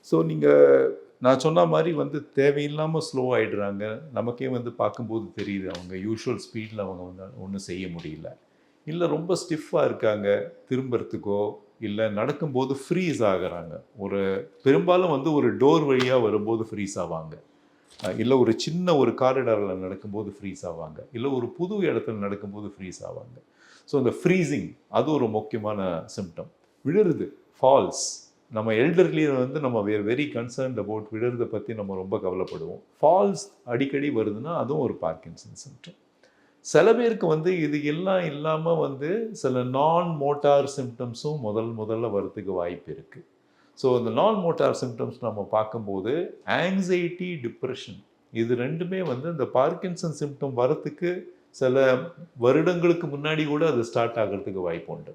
So நீங்கள் நான் சொன்ன மாதிரி வந்து தேவையில்லாமல் ஸ்லோ ஆகிடுறாங்க. நமக்கே வந்து பார்க்கும்போது தெரியுது அவங்க யூஷுவல் ஸ்பீடில் அவங்க வந்து ஒன்றும் செய்ய முடியல. இல்லை ரொம்ப ஸ்டிஃபாக இருக்காங்க, திரும்புறதுக்கோ இல்லை நடக்கும்போது ஃப்ரீஸ் ஆகுறாங்க. பெரும்பாலும் வந்து ஒரு டோர் வழியாக வரும்போது ஃப்ரீஸ் ஆவாங்க, இல்லை ஒரு சின்ன ஒரு காரிடாரில் நடக்கும்போது ஃப்ரீஸ் ஆவாங்க, இல்லை ஒரு புது இடத்துல நடக்கும்போது ஃப்ரீஸ் ஆவாங்க. ஸோ இந்த ஃப்ரீசிங் அது ஒரு முக்கியமான சிம்டம். விழுறது, ஃபால்ஸ், நம்ம எல்டர்லியை வந்து நம்ம வெரி கன்சர்ன்ட் அபவுட் விழுறதை பற்றி நம்ம ரொம்ப கவலைப்படுவோம். ஃபால்ஸ் அடிக்கடி வருதுன்னா அதுவும் ஒரு பார்க்கின்சன் சிம்டம். சில பேருக்கு வந்து இது எல்லாம் இல்லாமல் வந்து சில நான் மோட்டார் சிம்டம்ஸும் முதல்ல வரதுக்கு வாய்ப்பு இருக்குது. ஸோ இந்த நான் மோட்டார் சிம்டம்ஸ் நம்ம பார்க்கும்போது ஆங்ஸைட்டி, டிப்ரெஷன், இது ரெண்டுமே வந்து இந்த பார்க்கின்சன் சிம்டம் வரத்துக்கு சில வருடங்களுக்கு முன்னாடி கூட அது ஸ்டார்ட் ஆகிறதுக்கு வாய்ப்பு உண்டு.